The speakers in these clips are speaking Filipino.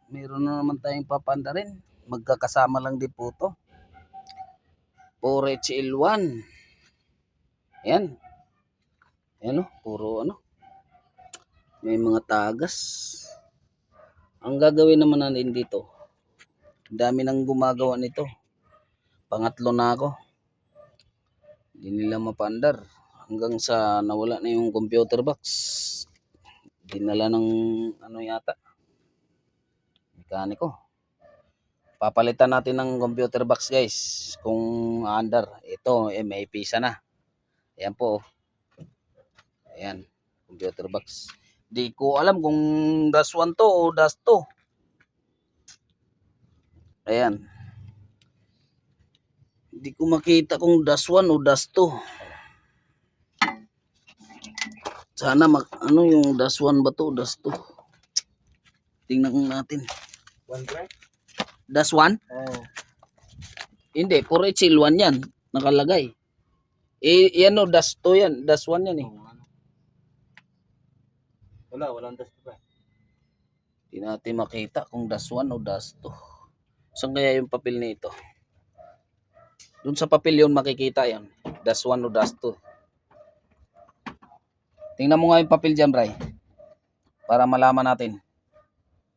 meron na naman tayong papanda rin. Magkakasama lang din po to. 4HL1. Ayan. Ayan o, puro ano. May mga tagas. Ang gagawin naman natin dito, dami nang gumagawa nito. Pangatlo na ako. Hindi nila mapandar. Hanggang sa nawala na yung computer box. Dinala ng ano yata, mekaniko. Papalitan natin ng computer box guys. Kung under, ito may pisa na. Ayan po. Ayan, computer box. Di ko alam kung -1 to o -2. Ayan. Di ko makita kung -1 o -2. Sana ano yung -1 ba to o -2. Tingnan natin. -1? Oh. Hindi, 4HL1 yan. Nakalagay. Yan o, -2 yan. -1 yan eh. Walang -2 pa. Hindi natin makita kung -1 o -2. Saan kaya yung papel nito? Doon sa papel yun makikita yan. -1 o -2. Tingnan mo nga yung papel dyan, Bray. Para malaman natin.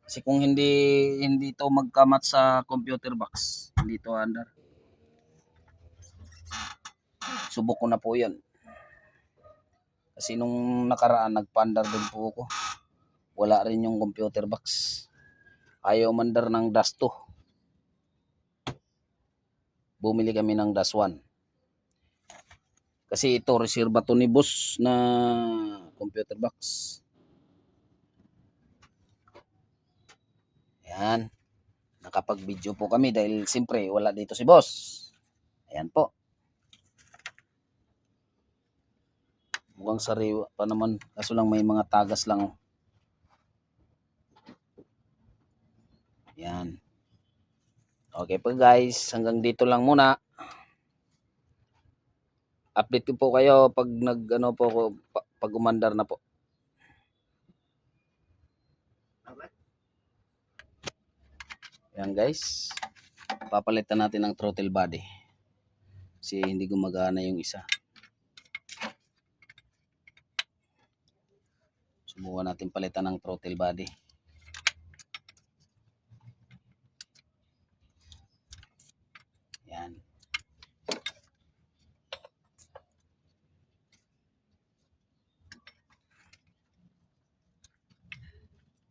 Kasi kung hindi ito magkamat sa computer box, hindi ito under. Subok ko na po yan. Kasi nung nakaraan nagpa-under din po ako. Wala rin yung computer box. Ayaw mandar ng -2. Bumili kami ng -1. Kasi ito reserba to ni boss na computer box. Ayan. Nakapag-video po kami dahil siyempre wala dito si boss. Ayan po. Mukhang sariwa pa naman. Kaso lang may mga tagas lang. Ayan. Okay po guys. Hanggang dito lang muna. Update ko po kayo pag nag-ano po ako, pag umandar na po. Ayan guys. Papalitan natin ng throttle body. Kasi hindi gumagana yung isa. Subukan natin palitan ng throttle body. Ayan.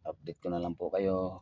Update ko na lang po kayo.